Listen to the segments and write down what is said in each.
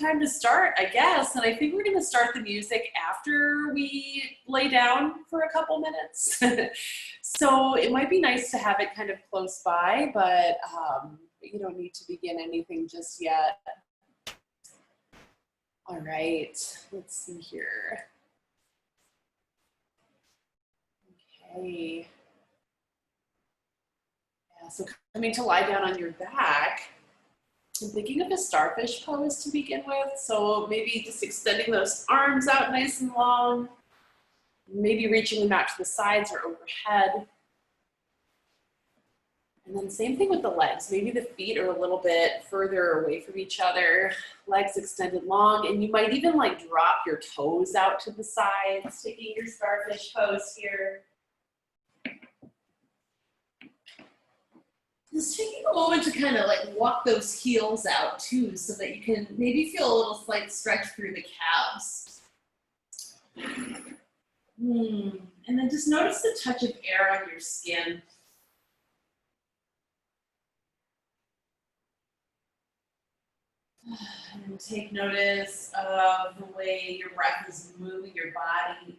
time to start, I guess. And I think we're going to start the music after we lay down for a couple minutes. So it might be nice to have it kind of close by, but you don't need to begin anything just yet. All right, let's see here. Okay. Yeah, so coming to lie down on your back, I'm thinking of a starfish pose to begin with. So maybe just extending those arms out nice and long, maybe reaching them out to the sides or overhead. And then same thing with the legs. Maybe the feet are a little bit further away from each other, legs extended long, and you might even like drop your toes out to the sides, taking your starfish pose here. Just taking a moment to kind of like walk those heels out too, so that you can maybe feel a little slight stretch through the calves. And then just notice the touch of air on your skin. And take notice of the way your breath is moving your body.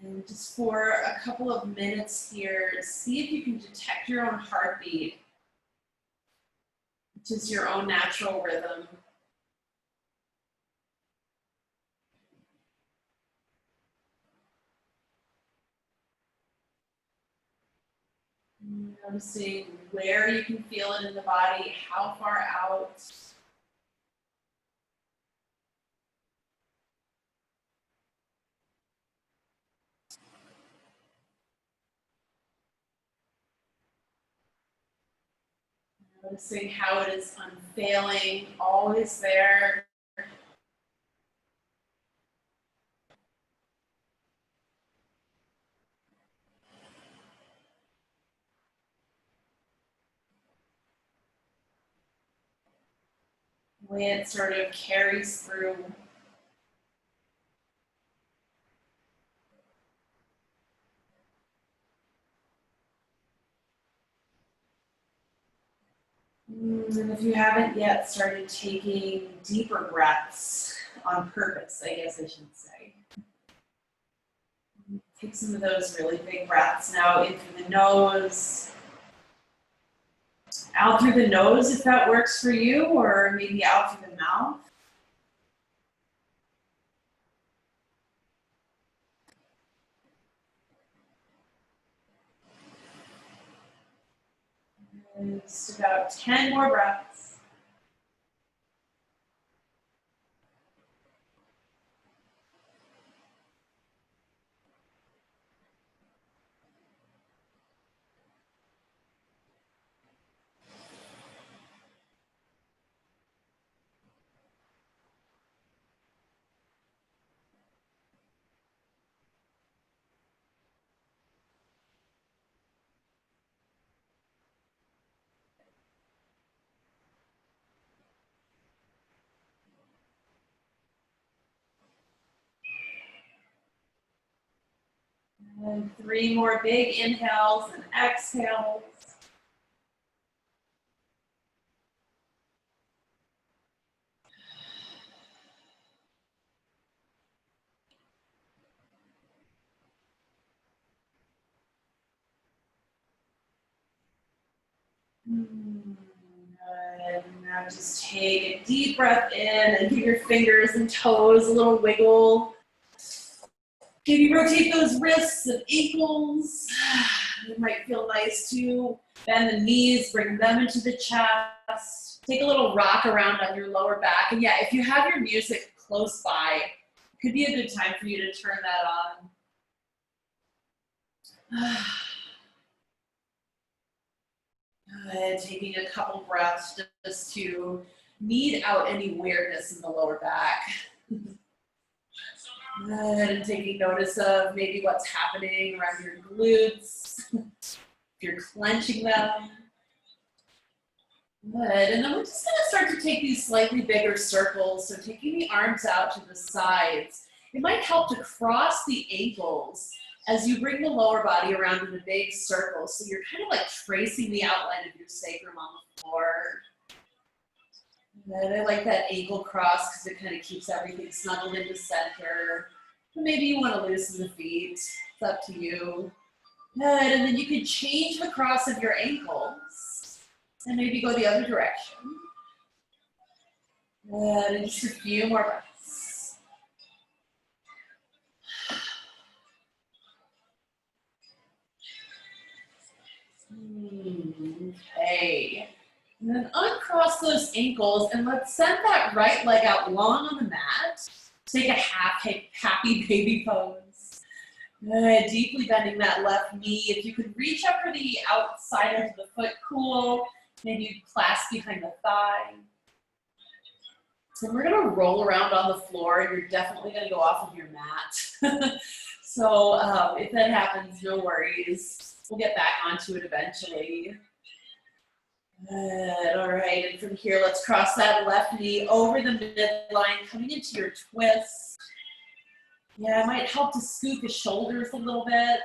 And just for a couple of minutes here, see if you can detect your own heartbeat, which is your own natural rhythm. Noticing where you can feel it in the body, how far out. Noticing how it is unfailing, always there. The way it sort of carries through. And if you haven't yet started taking deeper breaths on purpose, I guess I should say. Take some of those really big breaths now in through the nose. Out through the nose if that works for you, or maybe out through the mouth. And just about 10 more breaths. And 3 more big inhales and exhales. Good. Now just take a deep breath in and give your fingers and toes a little wiggle. Maybe rotate those wrists and ankles. It might feel nice to bend the knees, bring them into the chest. Take a little rock around on your lower back. And yeah, if you have your music close by, it could be a good time for you to turn that on. Good. Taking a couple breaths just to knead out any weirdness in the lower back. Good, and taking notice of maybe what's happening around your glutes, if you're clenching them. Good, and then we're just gonna start to take these slightly bigger circles. So taking the arms out to the sides. It might help to cross the ankles as you bring the lower body around in a big circle. So you're kind of like tracing the outline of your sacrum on the floor. And I like that ankle cross because it kind of keeps everything snuggled into center. But maybe you want to loosen the feet. It's up to you. Good, and then you can change the cross of your ankles and maybe go the other direction. Good, and just a few more breaths. Okay. And then uncross those ankles and let's send that right leg out long on the mat. Take a happy baby pose. Good, deeply bending that left knee. If you could reach up for the outside edge of the foot, cool. Maybe you clasp behind the thigh. And we're gonna roll around on the floor. You're definitely gonna go off of your mat. So if that happens, no worries. We'll get back onto it eventually. Good, all right, and from here, let's cross that left knee over the midline, coming into your twist. Yeah, it might help to scoop the shoulders a little bit.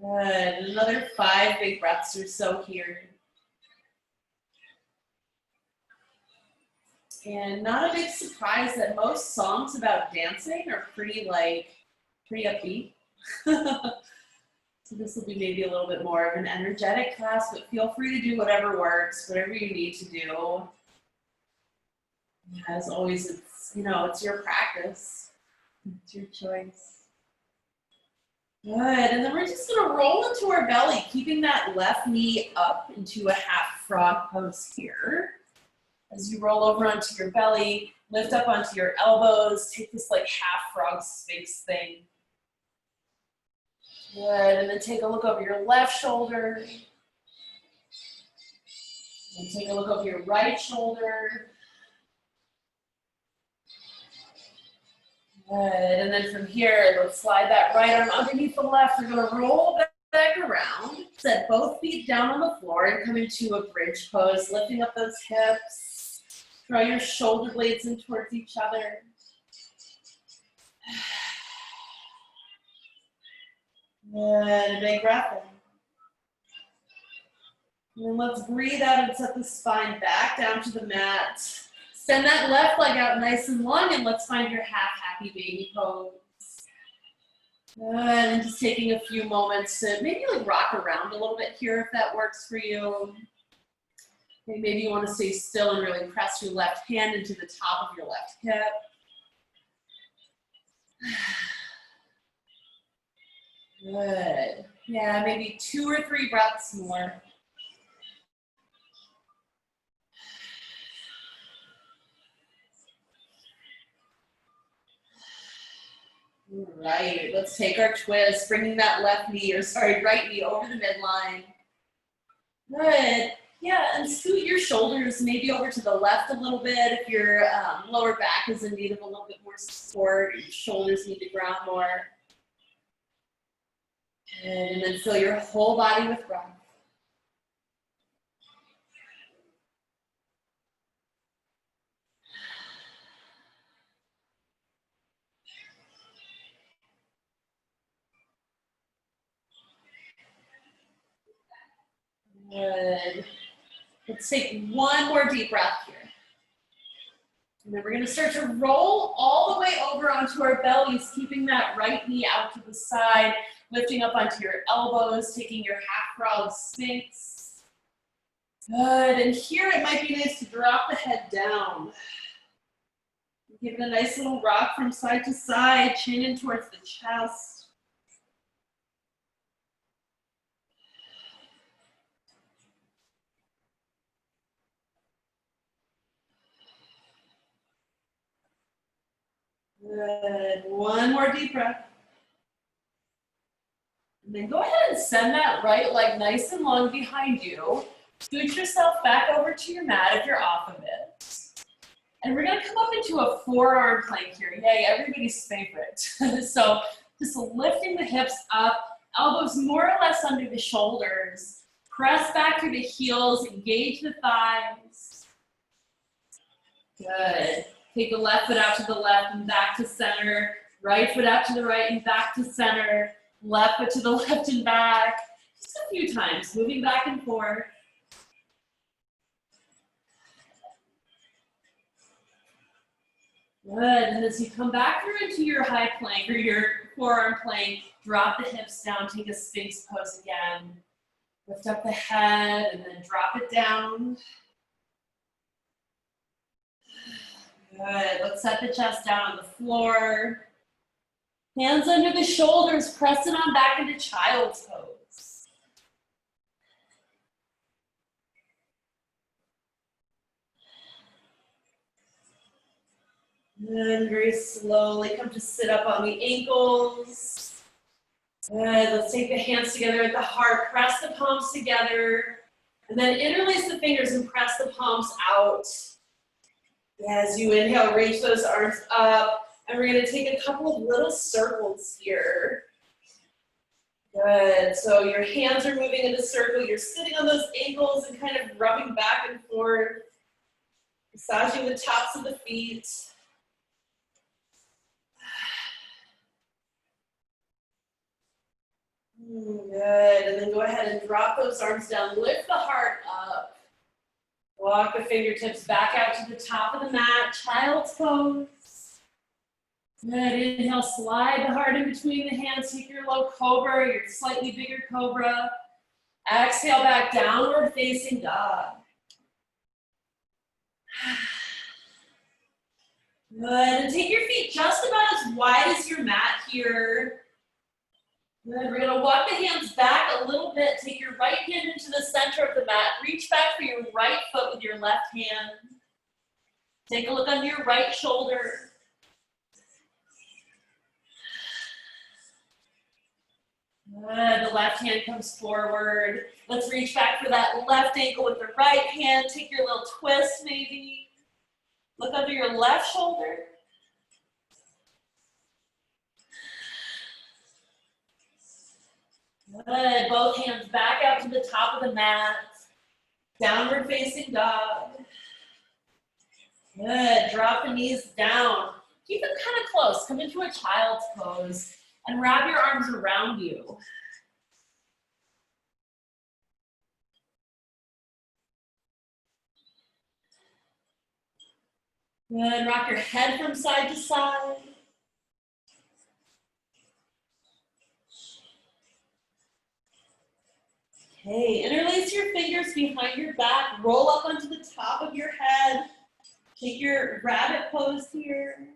Good, another 5 big breaths or so here. And not a big surprise that most songs about dancing are pretty upbeat. So this will be maybe a little bit more of an energetic class, but feel free to do whatever works, whatever you need to do. As always, it's your practice. It's your choice. Good, and then we're just gonna roll into our belly, keeping that left knee up into a half frog pose here. As you roll over onto your belly, lift up onto your elbows, take this like half frog sphinx thing. Good, and then take a look over your left shoulder. And take a look over your right shoulder. Good, and then from here, let's slide that right arm underneath the left. We're gonna roll back around, set both feet down on the floor and come into a bridge pose, lifting up those hips. Draw your shoulder blades in towards each other. Good, big breath in. And then let's breathe out and set the spine back down to the mat. Send that left leg out nice and long and let's find your half happy baby pose. Good, and just taking a few moments to maybe like rock around a little bit here if that works for you. Maybe you want to stay still and really press your left hand into the top of your left hip. Good. Yeah, maybe 2 or 3 breaths more. All right, let's take our twist, bringing that right knee over the midline. Good. Yeah, and scoot your shoulders maybe over to the left a little bit if your lower back is in need of a little bit more support. Your shoulders need to ground more. And then fill your whole body with breath. Good. Let's take one more deep breath here. And then we're going to start to roll all the way over onto our bellies, keeping that right knee out to the side, lifting up onto your elbows, taking your half frog sphinx. Good, and here it might be nice to drop the head down. Give it a nice little rock from side to side, chin in towards the chest. Good, one more deep breath. And then go ahead and send that right leg nice and long behind you. Scoot yourself back over to your mat if you're off of it. And we're gonna come up into a forearm plank here. Yay, everybody's favorite. So just lifting the hips up, Elbows more or less under the shoulders. Press back through the heels, engage the thighs. Good. Take the left foot out to the left and back to center. Right foot out to the right and back to center. Left foot to the left and back. Just a few times, moving back and forth. Good, and as you come back through into your high plank or your forearm plank, drop the hips down, take a Sphinx pose again. Lift up the head and then drop it down. Good, let's set the chest down on the floor. Hands under the shoulders, press it on back into child's pose. And then very slowly come to sit up on the ankles. Good, let's take the hands together at the heart, press the palms together, and then interlace the fingers and press the palms out. As you inhale, reach those arms up, and we're gonna take a couple of little circles here. Good, so your hands are moving in a circle, you're sitting on those ankles and kind of rubbing back and forth, massaging the tops of the feet. Good, and then go ahead and drop those arms down, lift the heart up. Walk the fingertips back out to the top of the mat, child's pose. Good, inhale, slide the heart in between the hands, take your low cobra, your slightly bigger cobra. Exhale back, downward facing dog. Good, and take your feet just about as wide as your mat here. Good, we're gonna walk the hands back a little bit, take your right hand into the center of the mat, reach back for your right foot with your left hand. Take a look under your right shoulder. Good, the left hand comes forward. Let's reach back for that left ankle with the right hand, take your little twist maybe. Look under your left shoulder. Good, both hands back out to the top of the mat. Downward facing dog. Good, drop the knees down. Keep them kind of close, come into a child's pose and wrap your arms around you. Good, rock your head from side to side. Okay, interlace your fingers behind your back, roll up onto the top of your head. Take your rabbit pose here.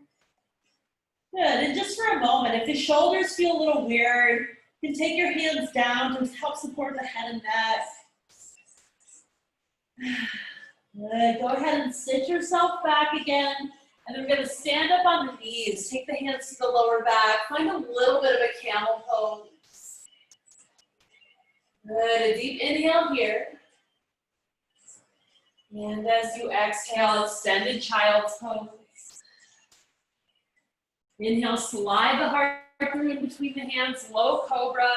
Good, and just for a moment, if the shoulders feel a little weird, you can take your hands down to help support the head and neck. Good, go ahead and sit yourself back again, and then we're gonna stand up on the knees. Take the hands to the lower back, find a little bit of a camel pose. Good, a deep inhale here. And as you exhale, extended child's pose. Inhale, slide the heart through in between the hands, low cobra.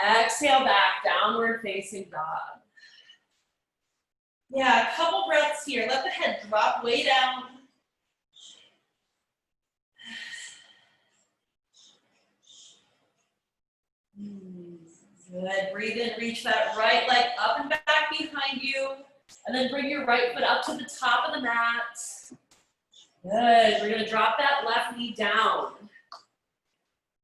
Exhale back, downward facing dog. Yeah, a couple breaths here. Let the head drop way down. Good, breathe in, reach that right leg up and back behind you. And then bring your right foot up to the top of the mat. Good, we're gonna drop that left knee down.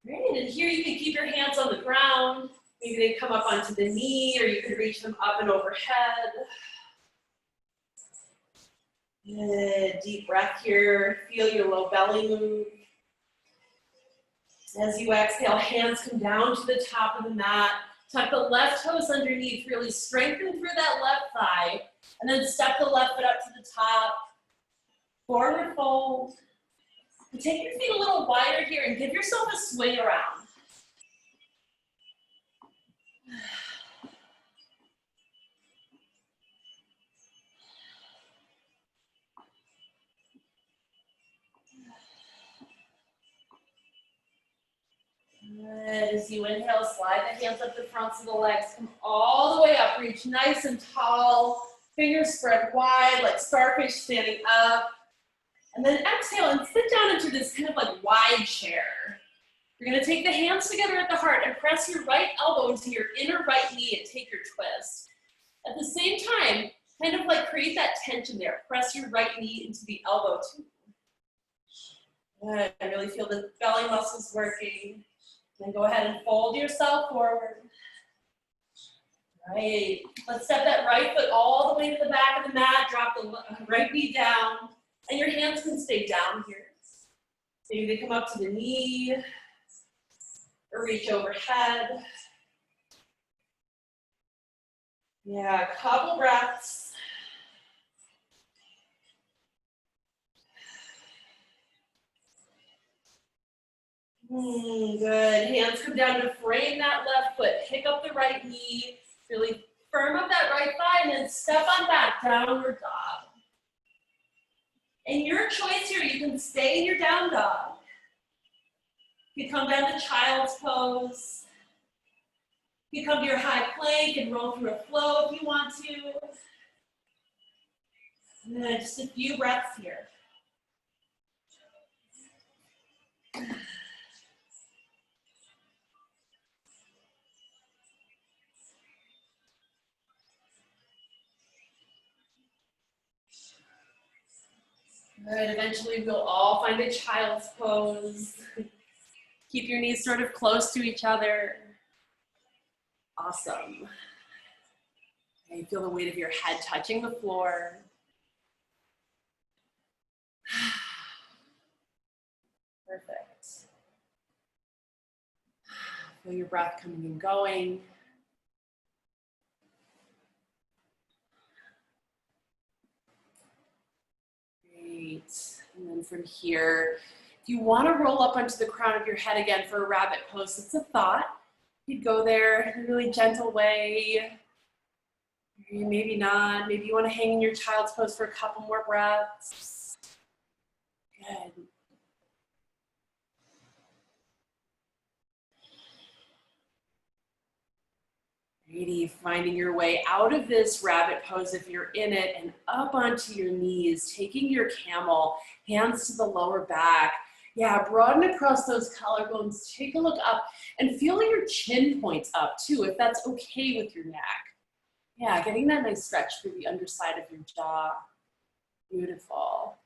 Great, and here you can keep your hands on the ground. Maybe they come up onto the knee, or you could reach them up and overhead. Good, deep breath here. Feel your low belly move. As you exhale, hands come down to the top of the mat. Tuck the left toes underneath, really strengthen through that left thigh. And then step the left foot up to the top. Forward fold. And take your feet a little wider here and give yourself a swing around. Good. As As you inhale, slide the hands up the fronts of the legs, come all the way up, reach nice and tall, fingers spread wide like starfish standing up. And then exhale and sit down into this kind of like wide chair. You're gonna take the hands together at the heart and press your right elbow into your inner right knee and take your twist. At the same time, kind of like create that tension there. Press your right knee into the elbow too. Good, I really feel the belly muscles working. Then go ahead and fold yourself forward. Right, let's step that right foot all the way to the back of the mat, drop the right knee down, and your hands can stay down here. Maybe they come up to the knee, or reach overhead. Yeah, a couple breaths. Good, hands come down to frame that left foot, pick up the right knee, really firm up that right thigh, and then step on back, downward dog. And your choice here, you can stay in your down dog. You come down to child's pose. You come to your high plank and roll through a flow if you want to. And then just a few breaths here. Good, eventually we'll all find a child's pose. Keep your knees sort of close to each other. Awesome. Okay, feel the weight of your head touching the floor. Perfect. Feel your breath coming and going. Great. And then from here, if you want to roll up onto the crown of your head again for a rabbit pose, it's a thought. You'd go there in a really gentle way. Maybe not. Maybe you want to hang in your child's pose for a couple more breaths. Good. Really finding your way out of this rabbit pose if you're in it and up onto your knees, taking your camel, hands to the lower back. Yeah, broaden across those collarbones, take a look up and feel your chin points up too, if that's okay with your neck. Yeah, getting that nice stretch through the underside of your jaw. Beautiful.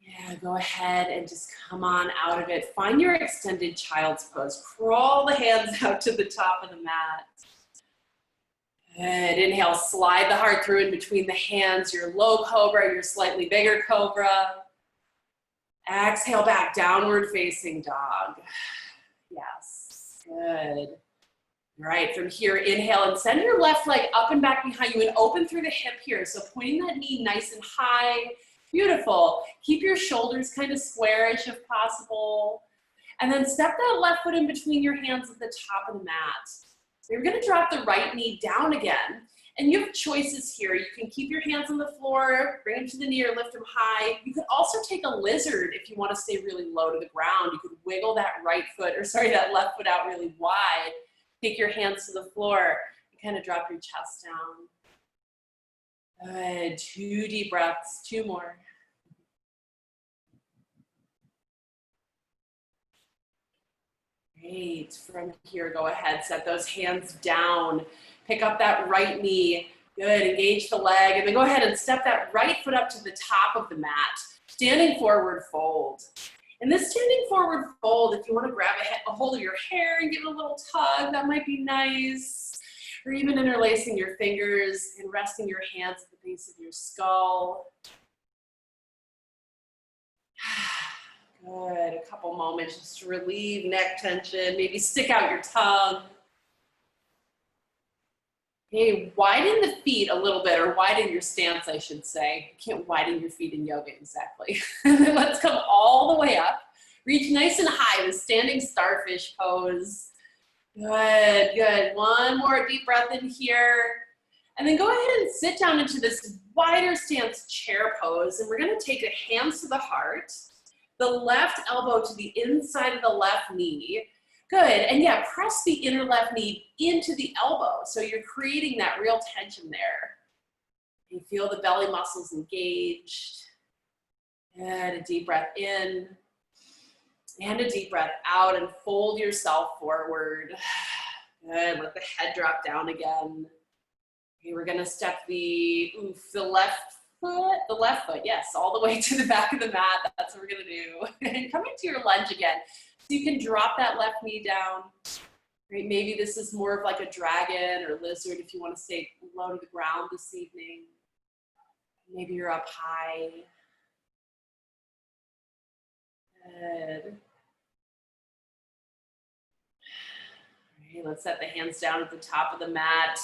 Yeah, go ahead and just come on out of it. Find your extended child's pose. Crawl the hands out to the top of the mat. Good, inhale, slide the heart through in between the hands, your low cobra, your slightly bigger cobra. Exhale back, downward facing dog. Yes, good. All right, from here, inhale and send your left leg up and back behind you and open through the hip here. So pointing that knee nice and high. Beautiful. Keep your shoulders kind of squarish if possible. And then step that left foot in between your hands at the top of the mat. So you're gonna drop the right knee down again. And you have choices here. You can keep your hands on the floor, bring them to the knee or lift them high. You could also take a lizard if you want to stay really low to the ground. You could wiggle that that left foot out really wide. Take your hands to the floor and kind of drop your chest down. Good, 2 deep breaths, 2 more. Great, from here, go ahead, set those hands down. Pick up that right knee, good, engage the leg, and then go ahead and step that right foot up to the top of the mat. Standing forward fold. In this standing forward fold, if you want to grab a hold of your hair and give it a little tug, that might be nice. Or even interlacing your fingers and resting your hands at the base of your skull. Good, a couple moments just to relieve neck tension, maybe stick out your tongue. Okay, widen the feet a little bit, or widen your stance, I should say. You can't widen your feet in yoga exactly. Let's come all the way up. Reach nice and high, the standing starfish pose. Good, good. One more deep breath in here. And then go ahead and sit down into this wider stance chair pose. And we're gonna take the hands to the heart, the left elbow to the inside of the left knee. Good, and yeah, press the inner left knee into the elbow. So you're creating that real tension there. You feel the belly muscles engaged. And a deep breath in. And a deep breath out and fold yourself forward. Good, let the head drop down again. Okay, we're gonna step the left foot, yes, all the way to the back of the mat. That's what we're gonna do. And come into your lunge again. So you can drop that left knee down. Right, maybe this is more of like a dragon or lizard if you wanna stay low to the ground this evening. Maybe you're up high. Good. Okay, let's set the hands down at the top of the mat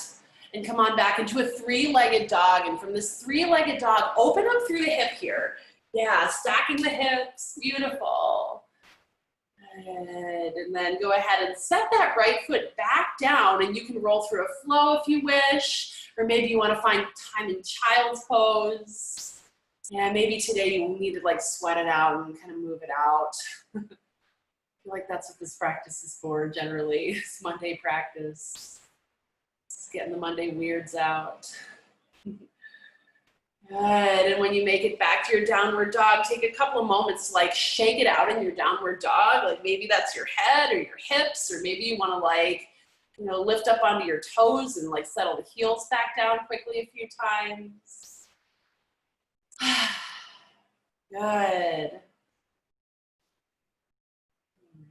and come on back into a three-legged dog. And from this three-legged dog, open up through the hip here. Yeah, stacking the hips, beautiful. Good. And then go ahead and set that right foot back down, and you can roll through a flow if you wish, or maybe you want to find time in child's pose. Yeah, maybe today you need to like sweat it out and kind of move it out. I feel like that's what this practice is for generally. It's Monday practice. It's getting the Monday weirds out. Good, and when you make it back to your downward dog, take a couple of moments to like shake it out in your downward dog. Like maybe that's your head or your hips, or maybe you want to like, you know, lift up onto your toes and like settle the heels back down quickly a few times. Good.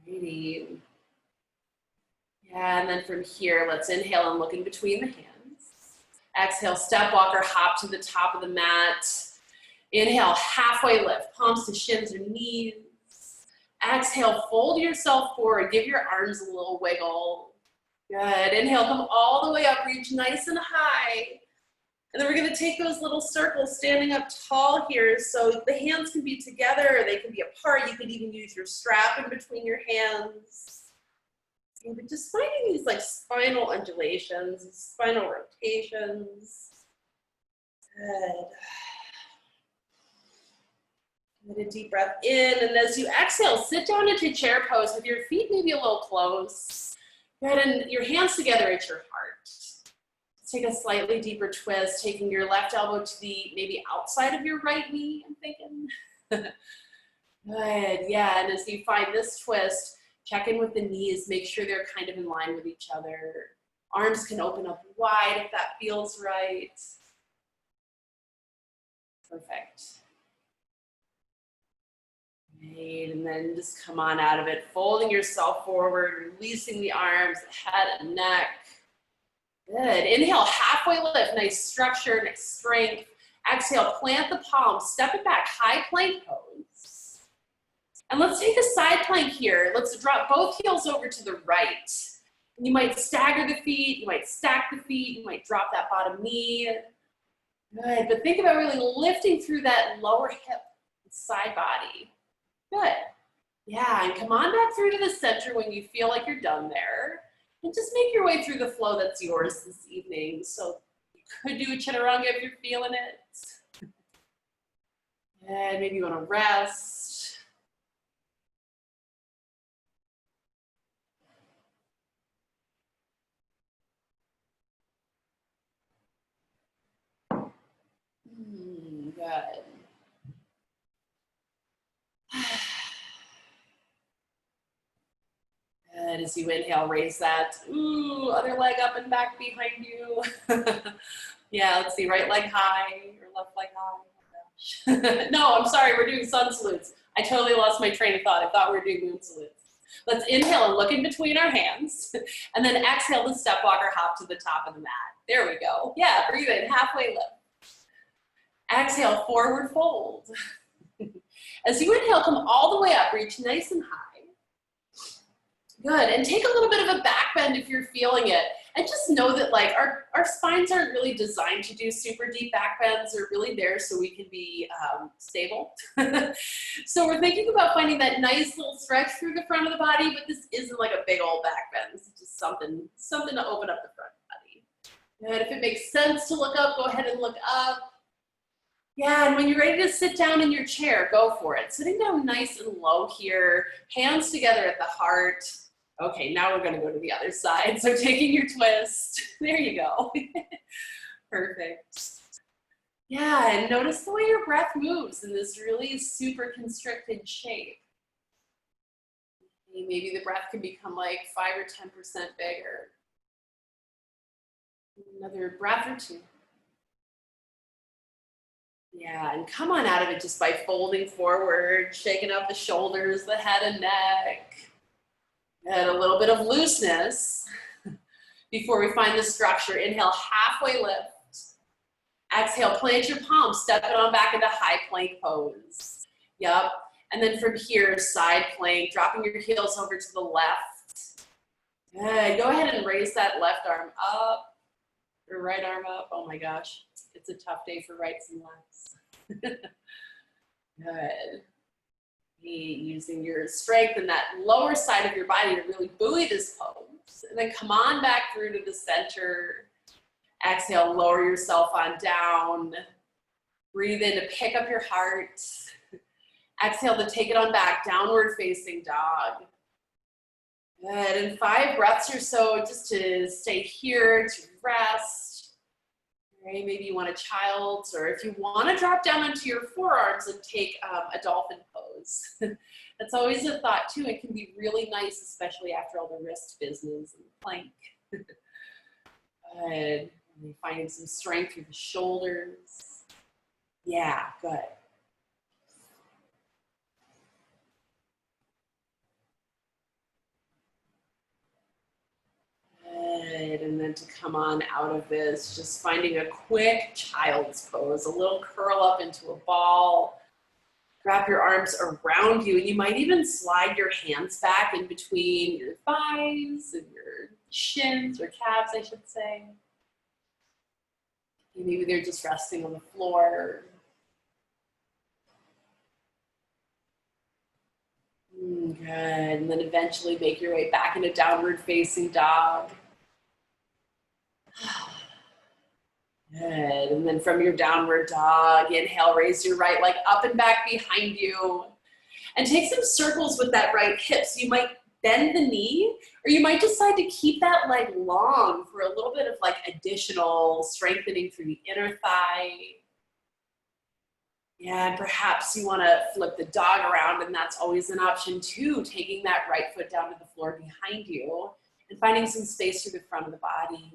Alrighty. Yeah, and then from here, let's inhale and look in between the hands. Exhale, step, walk, or hop to the top of the mat. Inhale, halfway lift, palms to shins or knees. Exhale, fold yourself forward, give your arms a little wiggle. Good, inhale, come all the way up, reach nice and high. And then we're gonna take those little circles standing up tall here. So the hands can be together or they can be apart. You could even use your strap in between your hands. But just finding these like spinal undulations, spinal rotations. Good. Get a deep breath in, and as you exhale, sit down into chair pose with your feet maybe a little close. Good, and your hands together at your heart. Take a slightly deeper twist, taking your left elbow to the maybe outside of your right knee, I'm thinking. Good, yeah, and as you find this twist, check in with the knees, make sure they're kind of in line with each other. Arms can open up wide if that feels right. Perfect. Great, and then just come on out of it, folding yourself forward, releasing the arms, head and neck. Good, inhale, halfway lift, nice structure, nice strength. Exhale, plant the palms, step it back, high plank pose. And let's take a side plank here. Let's drop both heels over to the right. You might stagger the feet, you might stack the feet, you might drop that bottom knee. Good, but think about really lifting through that lower hip, side body. Good, yeah, and come on back through to the center when you feel like you're done there. And just make your way through the flow that's yours this evening. So you could do a chaturanga if you're feeling it. And maybe you want to rest. Good. And as you inhale, raise that, other leg up and back behind you. Yeah, let's see, right leg high or left leg high. No, I'm sorry, we're doing sun salutes. I totally lost my train of thought. I thought we were doing moon salutes. Let's inhale and look in between our hands. And then exhale to step, walk, or hop to the top of the mat. There we go. Yeah, breathe in, halfway lift. Exhale, forward fold. As you inhale, come all the way up, reach nice and high. Good, and take a little bit of a back bend if you're feeling it. And just know that like our spines aren't really designed to do super deep back bends. They're really there so we can be stable. So we're thinking about finding that nice little stretch through the front of the body, but this isn't like a big old back bend. This is just something to open up the front body. And if it makes sense to look up, go ahead and look up. Yeah, and when you're ready to sit down in your chair, go for it. Sitting down nice and low here, hands together at the heart. Okay, now we're gonna go to the other side. So taking your twist, there you go. Perfect. Yeah, and notice the way your breath moves in this really super constricted shape. Maybe the breath can become like 5 or 10% bigger. Another breath or two. Yeah, and come on out of it just by folding forward, shaking up the shoulders, the head and neck. And a little bit of looseness before we find the structure. Inhale, halfway lift. Exhale, plant your palms, step it on back into high plank pose. Yep. And then from here, side plank, dropping your heels over to the left. Good. Go ahead and raise that left arm up, or right arm up. Oh my gosh, it's a tough day for rights and lefts. Good. Using your strength in that lower side of your body to really buoy this pose. And then come on back through to the center. Exhale, lower yourself on down. Breathe in to pick up your heart. Exhale to take it on back, downward facing dog. Good, and 5 breaths or so just to stay here, to rest. Right, maybe you want a child's, or if you want to drop down onto your forearms and take a dolphin pose. That's always a thought too. It can be really nice, especially after all the wrist business and plank. Good. And finding some strength through the shoulders. Yeah, good. Good. And then to come on out of this, just finding a quick child's pose, a little curl up into a ball. Wrap your arms around you, and you might even slide your hands back in between your thighs and your shins, or calves, I should say. Maybe they're just resting on the floor. Good, and then eventually make your way back into downward facing dog. Good, and then from your downward dog, inhale, raise your right leg up and back behind you. And take some circles with that right hip. So you might bend the knee, or you might decide to keep that leg long for a little bit of like additional strengthening through the inner thigh. Yeah, and perhaps you want to flip the dog around, and that's always an option too, taking that right foot down to the floor behind you and finding some space through the front of the body.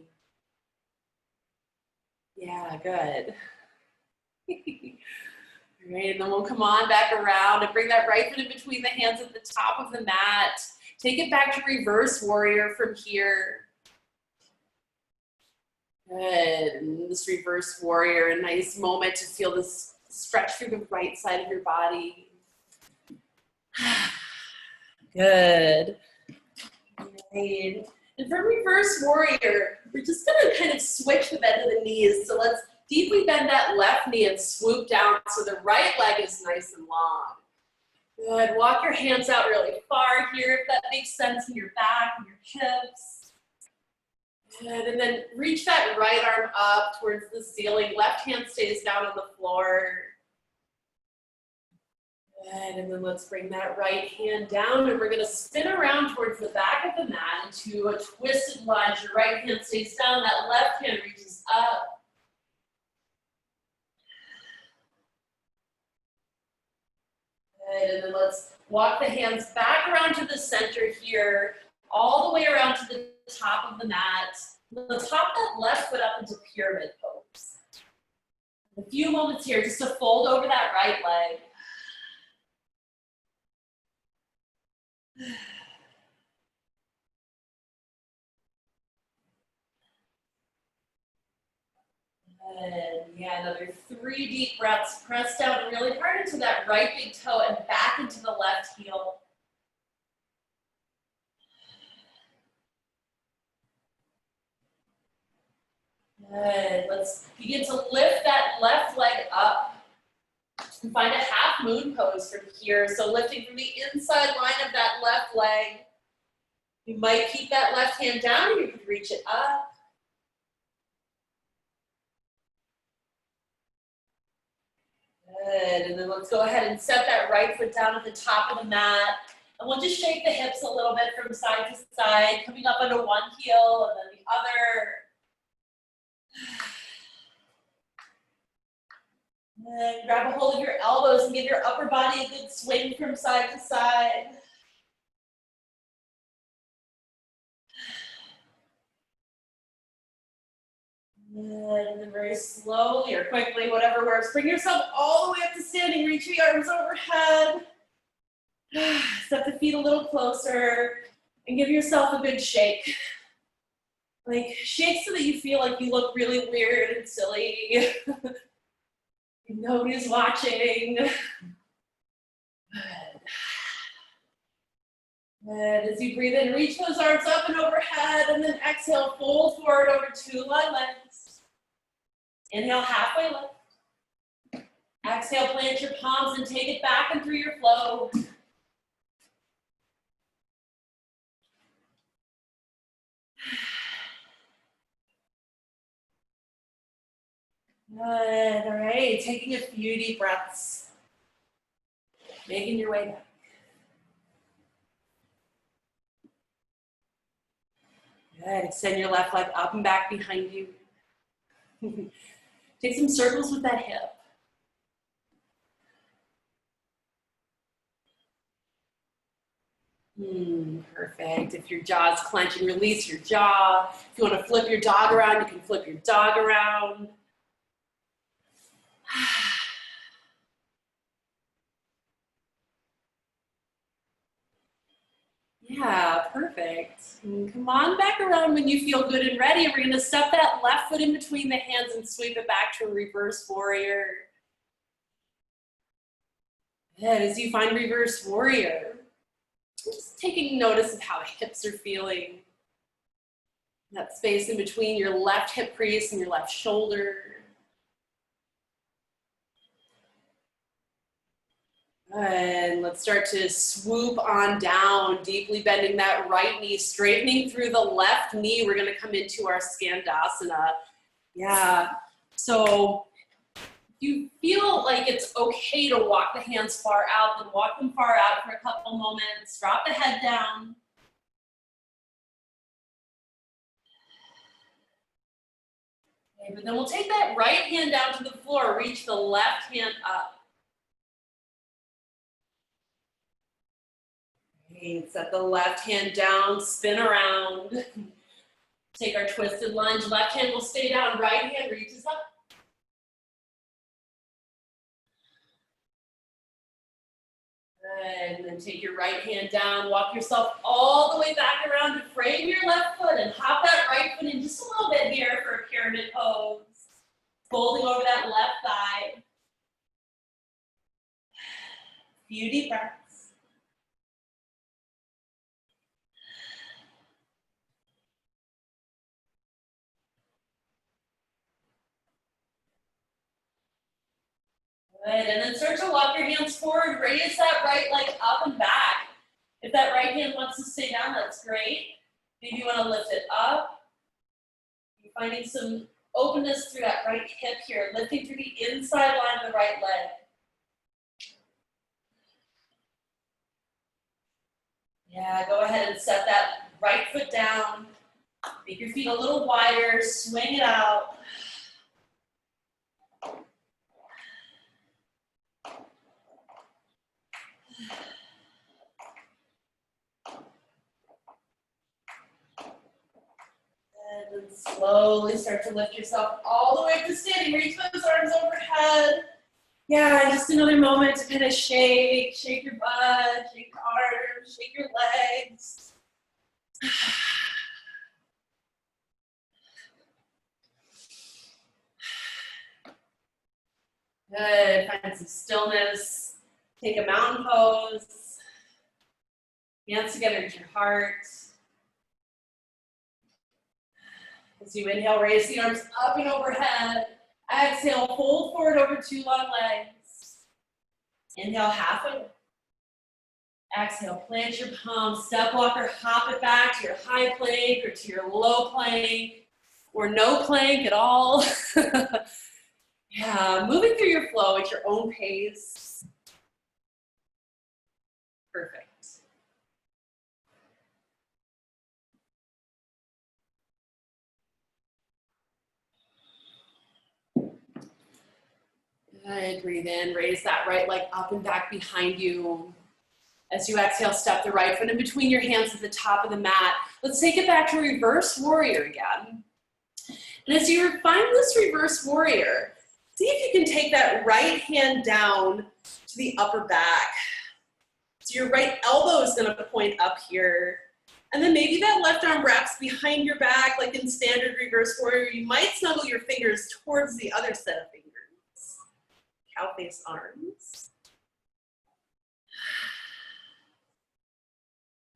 Yeah, good. All right, and then we'll come on back around and bring that right foot in between the hands at the top of the mat. Take it back to reverse warrior from here. Good, and this reverse warrior, a nice moment to feel this stretch through the right side of your body. Good. Right. And for reverse warrior, we're just gonna kind of switch the bend of the knees. So let's deeply bend that left knee and swoop down so the right leg is nice and long. Good, walk your hands out really far here if that makes sense in your back and your hips. Good, and then reach that right arm up towards the ceiling. Left hand stays down on the floor. Good, and then let's bring that right hand down, and we're gonna spin around towards the back of the mat into a twisted lunge. Your right hand stays down, that left hand reaches up. Good, and then let's walk the hands back around to the center here, all the way around to the top of the mat. Let's hop that left foot up into pyramid pose. A few moments here just to fold over that right leg. Good. Yeah, another 3 deep breaths. Press down really hard into that right big toe and back into the left heel. Good. Let's begin to lift that left leg up and find a half moon pose from here. So lifting from the inside line of that left leg. You might keep that left hand down, or you could reach it up. Good, and then let's go ahead and set that right foot down at the top of the mat. And we'll just shake the hips a little bit from side to side, coming up onto one heel and then the other. And then grab a hold of your elbows and give your upper body a good swing from side to side. And then very slowly or quickly, whatever works, bring yourself all the way up to standing, reach the arms overhead. Step the feet a little closer and give yourself a good shake. Like, shake so that you feel like you look really weird and silly. Nobody's watching. Good. And as you breathe in, reach those arms up and overhead, and then exhale, fold forward over two line legs. Inhale, halfway lift. Exhale, plant your palms and take it back and through your flow. Good, all right, taking a few deep breaths. Making your way back. Good, extend your left leg up and back behind you. Take some circles with that hip. Perfect. If your jaw's clenching, release your jaw. If you want to flip your dog around, you can flip your dog around. Yeah, perfect. And come on back around when you feel good and ready. We're going to step that left foot in between the hands and sweep it back to a reverse warrior. Good. As you find reverse warrior, just taking notice of how the hips are feeling. That space in between your left hip crease and your left shoulder. And let's start to swoop on down, deeply bending that right knee, straightening through the left knee. We're gonna come into our Skandasana. Yeah, so if you feel like it's okay to walk the hands far out, then walk them far out for a couple moments. Drop the head down. Okay, but then we'll take that right hand down to the floor, reach the left hand up. Set the left hand down, spin around. Take our twisted lunge. Left hand will stay down, right hand reaches up. Good. And then take your right hand down, walk yourself all the way back around to frame your left foot and hop that right foot in just a little bit here for a pyramid pose. Folding over that left thigh. Few deep breaths. Good, and then start to walk your hands forward, raise that right leg up and back. If that right hand wants to stay down, that's great. Maybe you want to lift it up. You're finding some openness through that right hip here, lifting through the inside line of the right leg. Yeah, go ahead and set that right foot down. Make your feet a little wider, swing it out. And then slowly start to lift yourself all the way up to standing. Reach those arms overhead. Yeah, just another moment to kind of shake your butt, shake your arms, shake your legs. Good, find some stillness. Take a mountain pose. Hands together at your heart. As you inhale, raise the arms up and overhead. Exhale, fold forward over two long legs. Inhale, halfway. Exhale, plant your palms, step walk or hop it back to your high plank or to your low plank or no plank at all. Yeah, moving through your flow at your own pace. Perfect. Good, breathe in, raise that right leg up and back behind you. As you exhale, step the right foot in between your hands at the top of the mat. Let's take it back to reverse warrior again. And as you find this reverse warrior, see if you can take that right hand down to the upper back. So your right elbow is going to point up here. And then maybe that left arm wraps behind your back, like in standard reverse warrior. You might snuggle your fingers towards the other set of fingers. Cow face arms.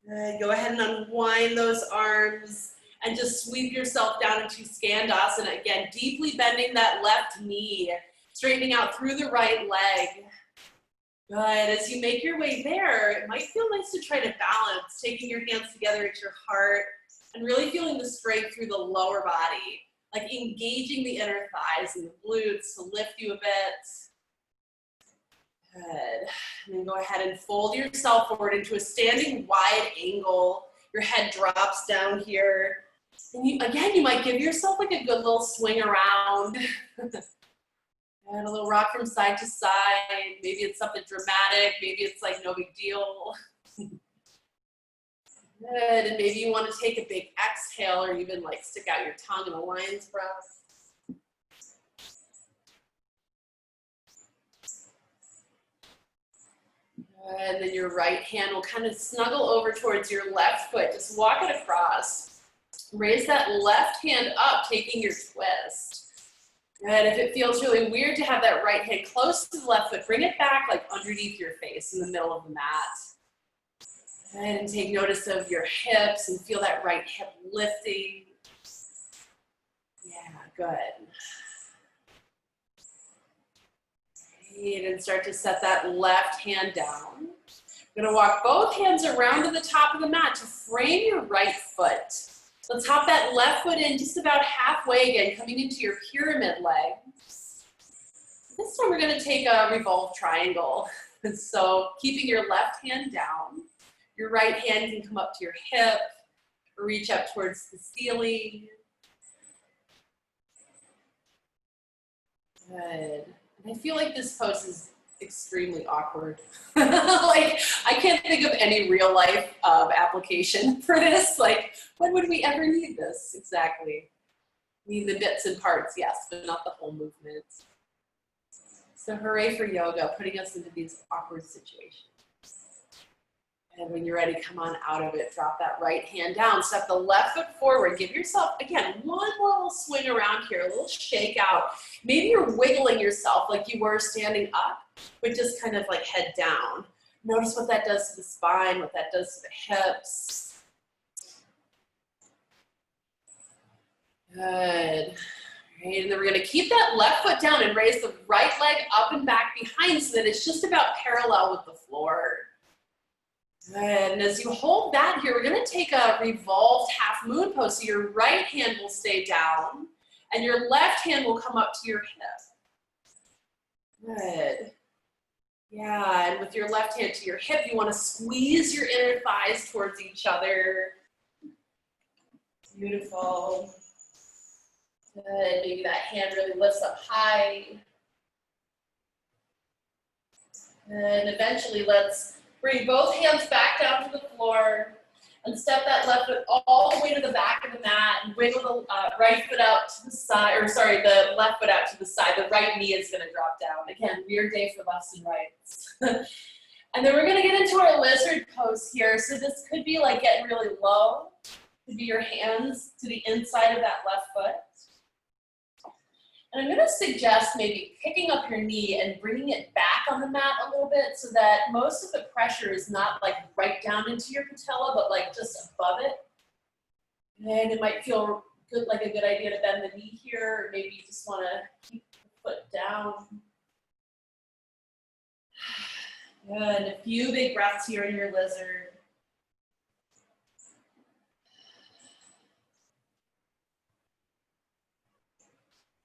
Good. Go ahead and unwind those arms and just sweep yourself down into Skandasana. Again, deeply bending that left knee, straightening out through the right leg. Good. As you make your way there, it might feel nice to try to balance, taking your hands together at your heart and really feeling the strength through the lower body, like engaging the inner thighs and the glutes to lift you a bit. Good. And then go ahead and fold yourself forward into a standing wide angle. Your head drops down here. And you might give yourself like a good little swing around. And a little rock from side to side. Maybe it's something dramatic. Maybe it's like no big deal. Good. And maybe you want to take a big exhale or even like stick out your tongue in a lion's breath. And then your right hand will kind of snuggle over towards your left foot. Just walk it across. Raise that left hand up, taking your twist. And if it feels really weird to have that right hand close to the left foot, bring it back like underneath your face in the middle of the mat. And take notice of your hips and feel that right hip lifting. Yeah, good. And start to set that left hand down. You're gonna walk both hands around to the top of the mat to frame your right foot. Let's hop that left foot in just about halfway again, coming into your pyramid leg. This time we're gonna take a revolved triangle. So keeping your left hand down, your right hand can come up to your hip, or reach up towards the ceiling. Good. I feel like this pose is extremely awkward. Like, I can't think of any real life application for this. Like, when would we ever need this exactly? Need the bits and parts, yes, but not the whole movement. So hooray for yoga, putting us into these awkward situations. And when you're ready, come on out of it. Drop that right hand down. Step the left foot forward. Give yourself, again, one little swing around here, a little shake out. Maybe you're wiggling yourself like you were standing up, but just kind of like head down. Notice what that does to the spine, what that does to the hips. Good. All right, and then we're going to keep that left foot down and raise the right leg up and back behind so that it's just about parallel with the floor. Good. And as you hold that here, we're going to take a revolved half moon pose. So your right hand will stay down and your left hand will come up to your hip. Good. Yeah, and with your left hand to your hip, you want to squeeze your inner thighs towards each other. Beautiful. Good. Maybe that hand really lifts up high. And eventually, let's bring both hands back down to the floor and step that left foot all the way to the back of the mat and wiggle the right foot out to the side, or sorry, the left foot out to the side. The right knee is going to drop down. Again, weird day for lefts and rights. And then we're going to get into our lizard pose here. So this could be like getting really low. Could be your hands to the inside of that left foot. And I'm going to suggest maybe picking up your knee and bringing it back on the mat a little bit so that most of the pressure is not like right down into your patella, but like just above it. And it might feel good, like a good idea to bend the knee here, or maybe you just want to keep the foot down. Good. A few big breaths here in your lizard.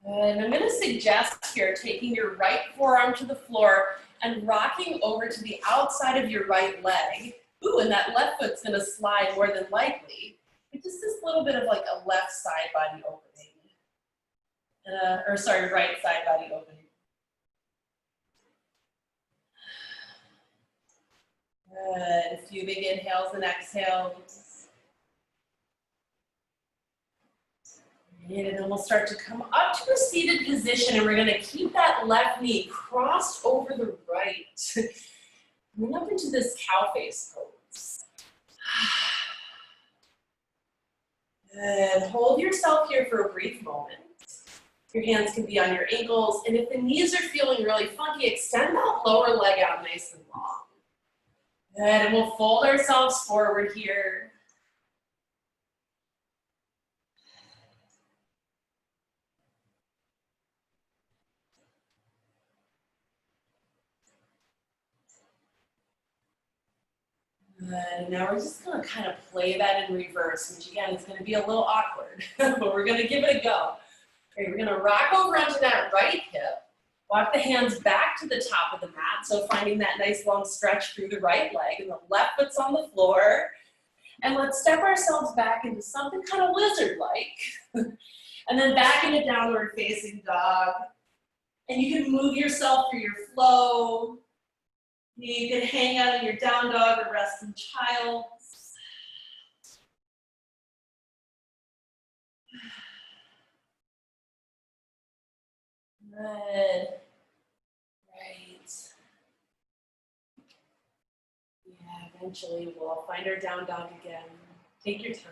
And I'm going to suggest here taking your right forearm to the floor and rocking over to the outside of your right leg. Ooh, and that left foot's going to slide more than likely. But just this little bit of like a left side body opening. Or sorry, right side body opening. few big inhales and exhales. And then we'll start to come up to a seated position, and we're going to keep that left knee crossed over the right. Move up into this cow face pose. Good. Hold yourself here for a brief moment. Your hands can be on your ankles, and if the knees are feeling really funky, extend that lower leg out nice and long. Good, and we'll fold ourselves forward here. Good. Now we're just going to kind of play that in reverse, which again is going to be a little awkward, but we're going to give it a go. Okay, we're going to rock over onto that right hip, walk the hands back to the top of the mat, so finding that nice long stretch through the right leg, and the left foot's on the floor. And let's step ourselves back into something kind of lizard-like, and then back into downward facing dog. And you can move yourself through your flow. You can hang out in your down dog or rest in child. Good. Right. Yeah, eventually we'll find our down dog again. Take your time.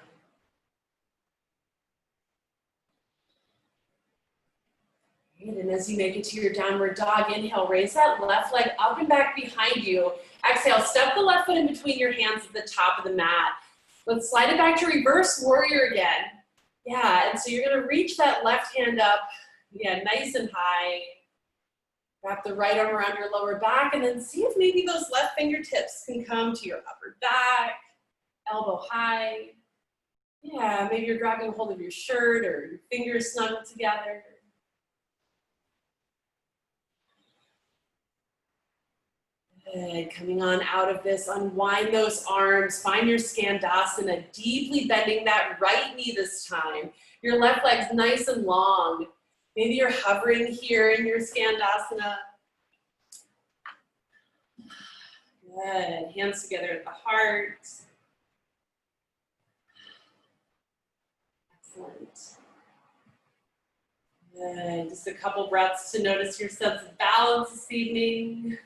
Right. And as you make it to your downward dog, inhale, raise that left leg up and back behind you. Exhale, step the left foot in between your hands at the top of the mat. Let's slide it back to reverse warrior again. Yeah, and so you're gonna reach that left hand up, yeah, nice and high. Wrap the right arm around your lower back, and then see if maybe those left fingertips can come to your upper back, elbow high. Yeah, maybe you're grabbing a hold of your shirt or your fingers snuggled together. Good. Coming on out of this, unwind those arms, find your Skandasana, deeply bending that right knee this time. Your left leg's nice and long. Maybe you're hovering here in your Skandasana. Good. Hands together at the heart. Excellent. Good. Just a couple breaths to notice your sense of balance this evening.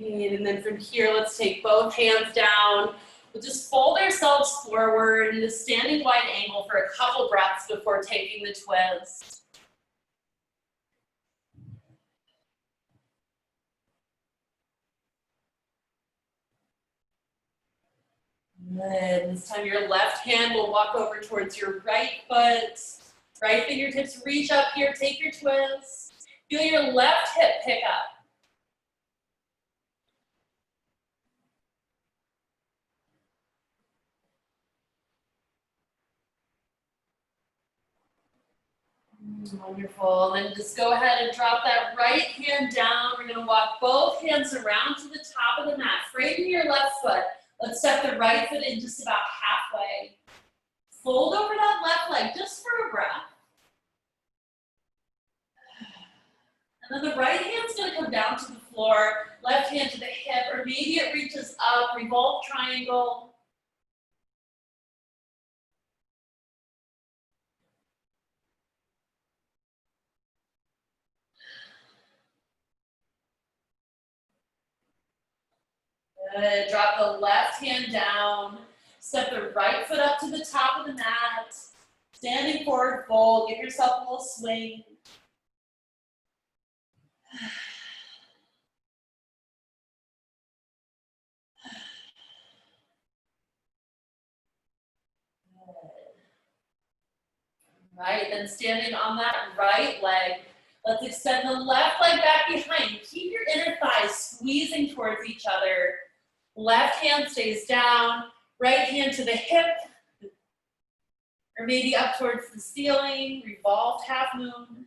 And then from here, let's take both hands down. We'll just fold ourselves forward in a standing wide angle for a couple breaths before taking the twist. Good. This time your left hand will walk over towards your right foot. Right fingertips reach up here, take your twist. Feel your left hip pick up. Wonderful. And then just go ahead and drop that right hand down. We're going to walk both hands around to the top of the mat. Straighten your left foot. Let's step the right foot in just about halfway. Fold over that left leg just for a breath. And then the right hand's going to come down to the floor. Left hand to the hip, or maybe it reaches up. Revolve triangle. Good. Drop the left hand down. Step the right foot up to the top of the mat. Standing forward fold. Give yourself a little swing. Right, then standing on that right leg. Let's extend the left leg back behind. Keep your inner thighs squeezing towards each other. Left hand stays down, right hand to the hip, or maybe up towards the ceiling, revolved half moon.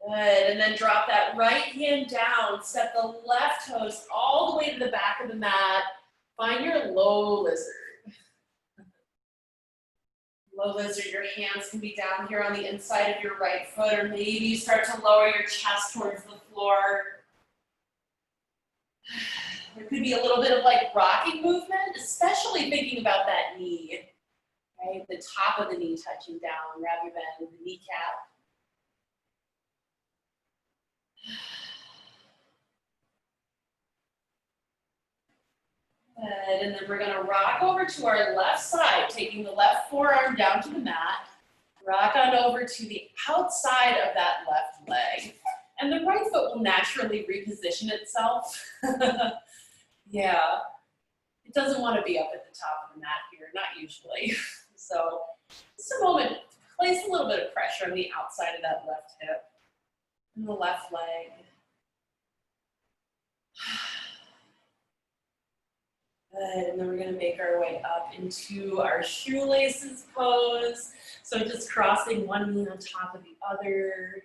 Good, and then drop that right hand down, step the left toes all the way to the back of the mat. Find your low lizard. Low lizard, your hands can be down here on the inside of your right foot, or maybe you start to lower your chest towards the floor. There could be a little bit of like rocking movement, especially thinking about that knee, right? The top of the knee touching down rather than the kneecap. Good, and then we're gonna rock over to our left side, taking the left forearm down to the mat. Rock on over to the outside of that left leg. And the right foot will naturally reposition itself. Yeah, it doesn't want to be up at the top of the mat here, not usually. So just a moment, place a little bit of pressure on the outside of that left hip and the left leg. Good, and then we're gonna make our way up into our shoelaces pose. So just crossing one knee on top of the other.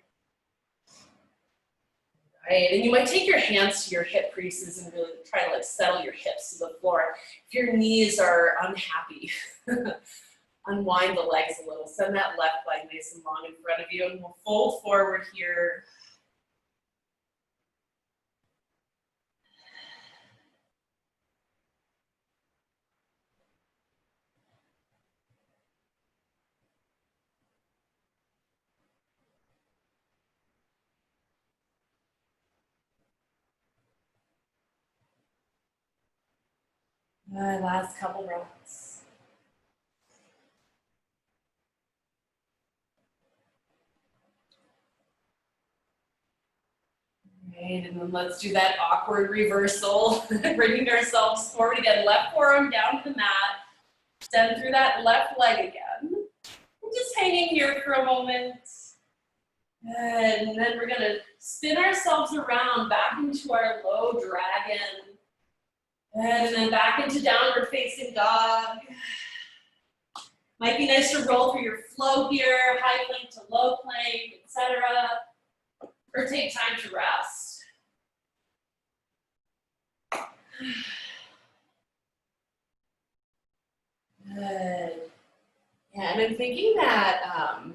Right, and you might take your hands to your hip creases and really try to like settle your hips to the floor. If your knees are unhappy, unwind the legs a little. Send that left leg nice and long in front of you, and we'll fold forward here. Last couple breaths. Right, and then let's do that awkward reversal, bringing ourselves forward again. Left forearm down to the mat. Extend through that left leg again. We're just hanging here for a moment. And then we're gonna spin ourselves around back into our low dragon. And then back into downward facing dog. Might be nice to roll through your flow here, high plank to low plank, etc. Or take time to rest. Good. Yeah, and I'm thinking that, I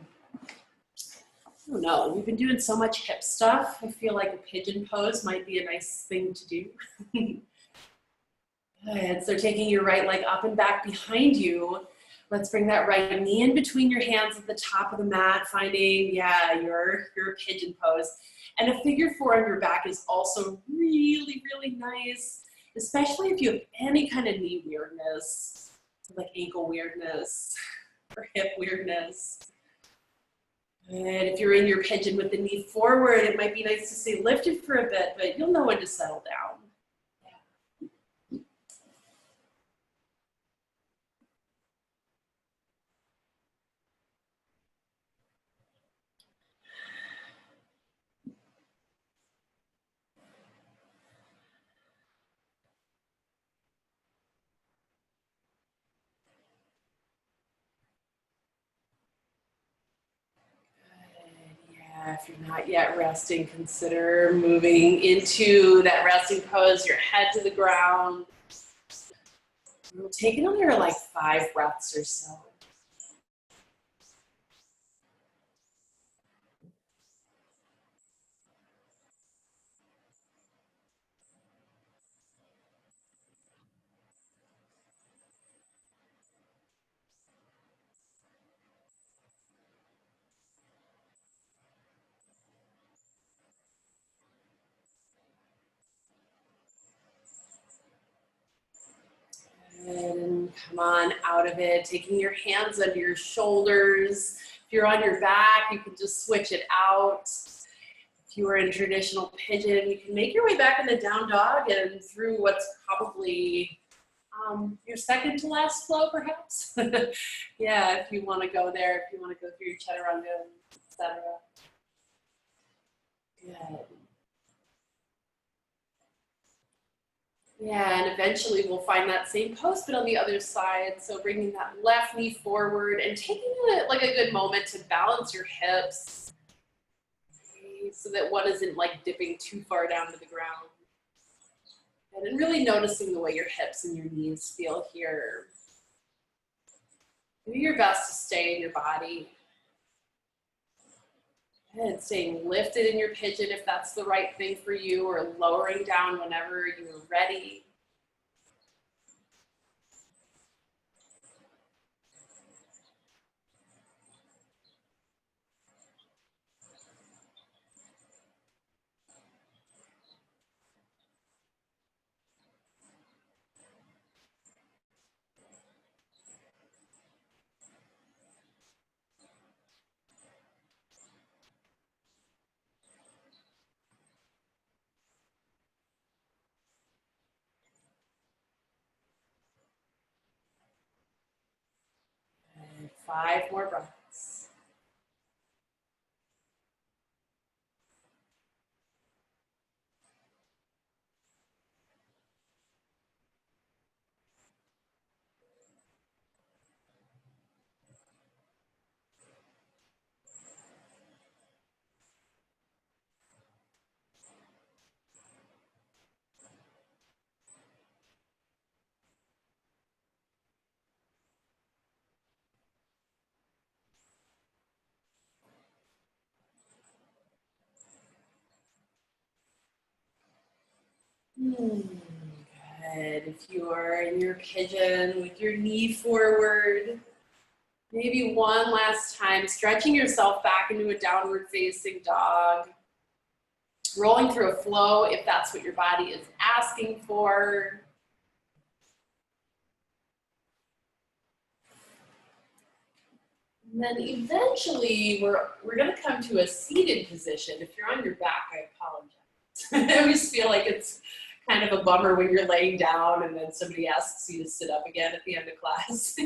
don't know, we've been doing so much hip stuff. I feel like a pigeon pose might be a nice thing to do. Good, so taking your right leg up and back behind you. Let's bring that right knee in between your hands at the top of the mat, finding, yeah, your pigeon pose. And a figure four on your back is also really, really nice, especially if you have any kind of knee weirdness, like ankle weirdness or hip weirdness. And if you're in your pigeon with the knee forward, it might be nice to stay lifted for a bit, but you'll know when to settle down. If you're not yet resting, consider moving into that resting pose, your head to the ground. We'll take another like 5 breaths or so. And come on out of it, taking your hands under your shoulders. If you're on your back, you can just switch it out. If you are in traditional pigeon, you can make your way back in the down dog and through what's probably your second to last flow, perhaps. Yeah, if you want to go there, if you want to go through your chaturanga, etc. Good. Yeah, and eventually we'll find that same pose, but on the other side. So bringing that left knee forward and taking like a good moment to balance your hips, okay, so that one isn't like dipping too far down to the ground. And then really noticing the way your hips and your knees feel here. Do your best to stay in your body. And staying lifted in your pigeon if that's the right thing for you, or lowering down whenever you're ready. And 5 more breaths. Good. If you are in your pigeon with your knee forward, maybe one last time, stretching yourself back into a downward facing dog. Rolling through a flow if that's what your body is asking for. And then eventually we're gonna come to a seated position. If you're on your back, I apologize. I always feel like it's kind of a bummer when you're laying down and then somebody asks you to sit up again at the end of class.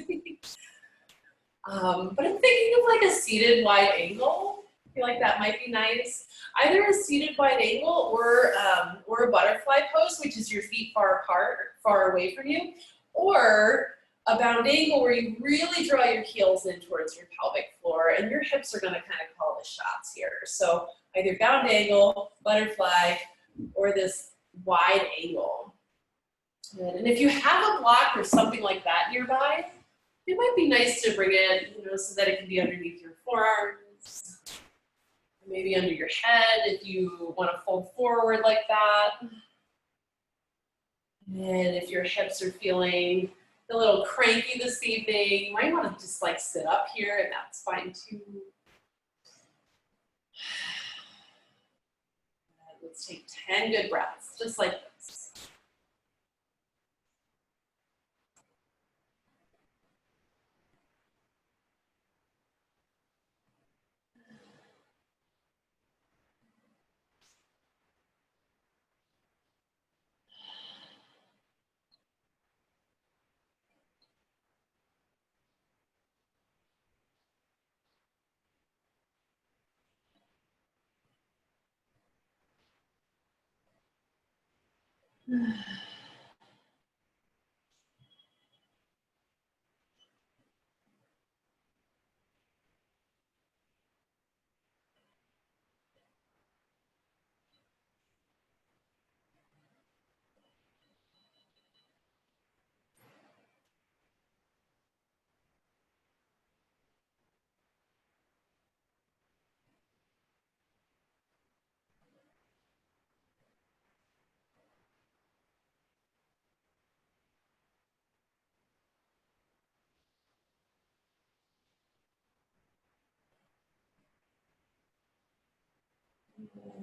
But I'm thinking of like a seated wide angle. I feel like that might be nice. Either a seated wide angle or a butterfly pose, which is your feet far apart, far away from you, or a bound angle where you really draw your heels in towards your pelvic floor and your hips are going to kind of call the shots here. So either bound angle, butterfly, or this wide angle. Good. And if you have a block or something like that nearby, it might be nice to bring it, so that it can be underneath your forearms, maybe under your head if you want to fold forward like that. And if your hips are feeling a little cranky this evening, you might want to just like sit up here, and that's fine too. Let's take 10 good breaths, just like this.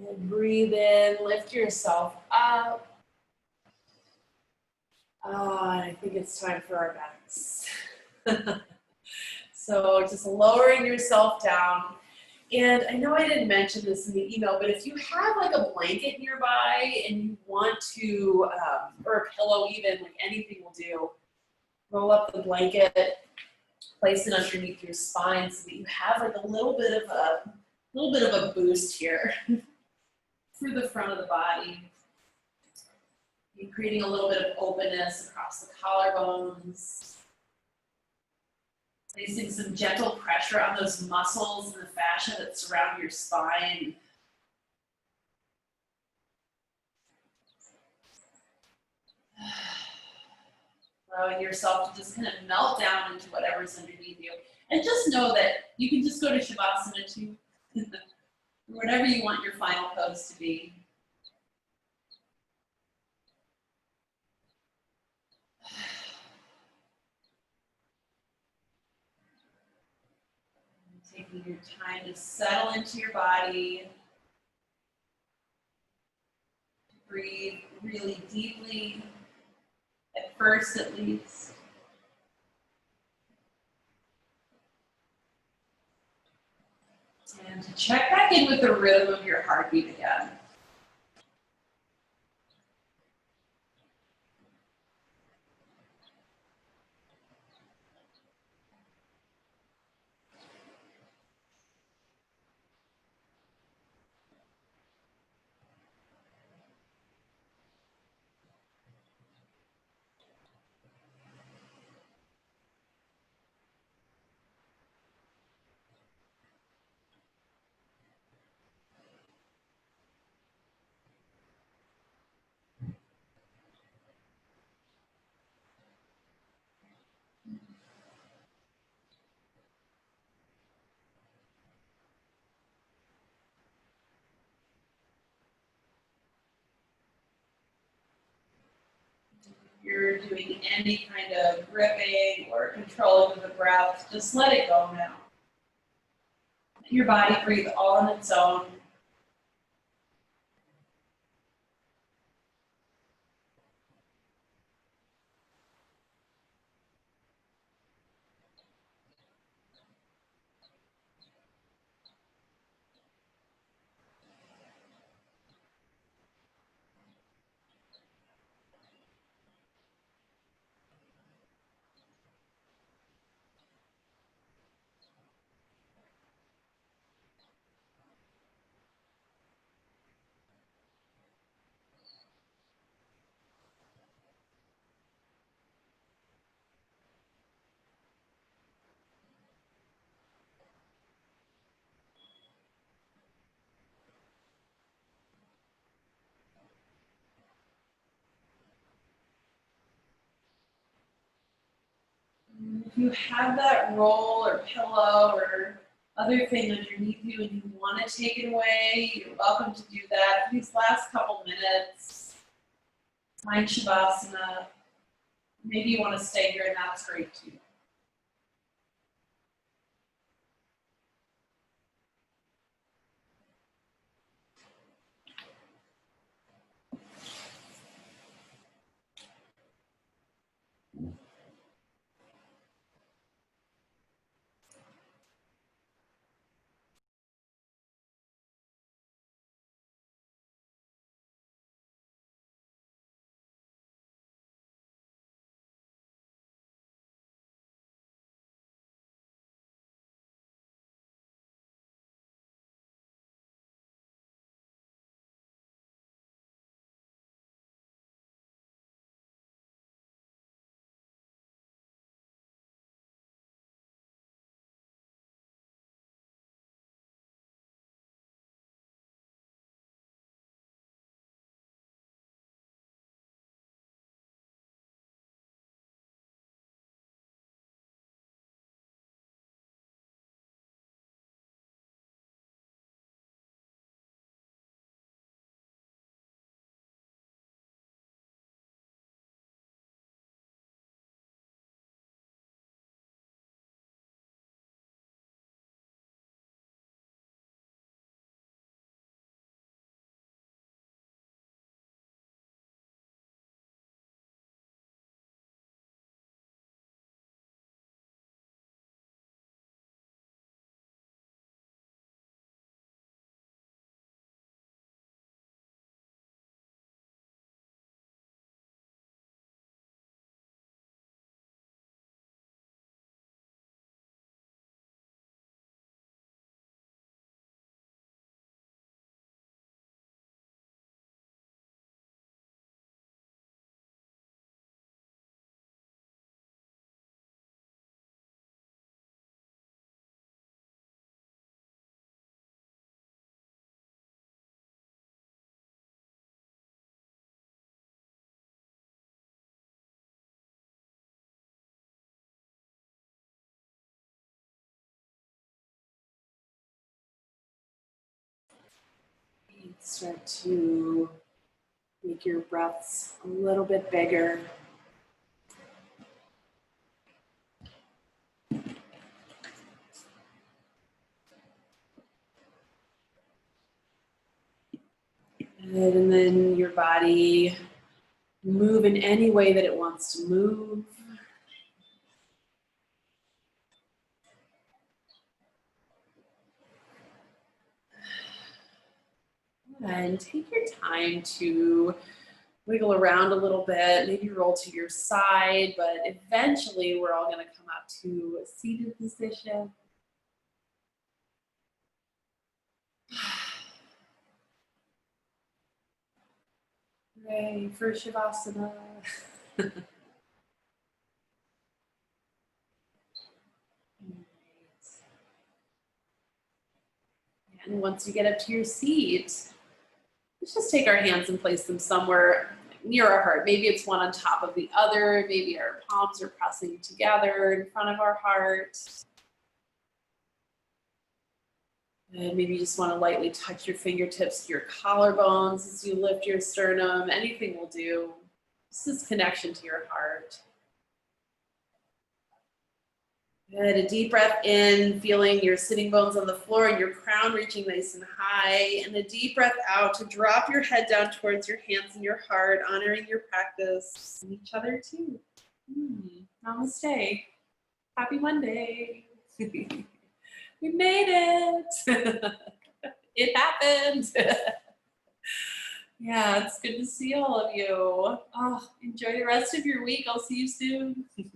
And breathe in, lift yourself up. I think it's time for our backs. So just lowering yourself down. And I know I didn't mention this in the email, but if you have like a blanket nearby and you want to, or a pillow even, like anything will do, roll up the blanket, place it underneath your spine so that you have like a little bit of a boost here through the front of the body. You're creating a little bit of openness across the collarbones. Placing some gentle pressure on those muscles and the fascia that surround your spine. allowing yourself to just kind of melt down into whatever's underneath you. And just know that you can just go to Shavasana too, whatever you want your final pose to be. Taking your time to settle into your body. Breathe really deeply, at first at least. And to check back in with the rhythm of your heartbeat again. You're doing any kind of gripping or controlling of the breath, just let it go now. Let your body breathe all on its own. If you have that roll or pillow or other thing underneath you and you want to take it away, you're welcome to do that. These last couple minutes, find Shavasana. Maybe you want to stay here, and that's great too. Start to make your breaths a little bit bigger. And then your body move in any way that it wants to move. And take your time to wiggle around a little bit, maybe roll to your side, but eventually we're all going to come up to a seated position. Ready for Shavasana. And once you get up to your seat, let's just take our hands and place them somewhere near our heart. Maybe it's one on top of the other. Maybe our palms are pressing together in front of our heart. And maybe you just want to lightly touch your fingertips to your collarbones as you lift your sternum. Anything will do. This is connection to your heart. Good. A deep breath in, feeling your sitting bones on the floor and your crown reaching nice and high. And a deep breath out to drop your head down towards your hands and your heart, honoring your practice and each other too. Namaste. Happy Monday. We made it. It happened. Yeah, it's good to see all of you. Oh, enjoy the rest of your week. I'll see you soon.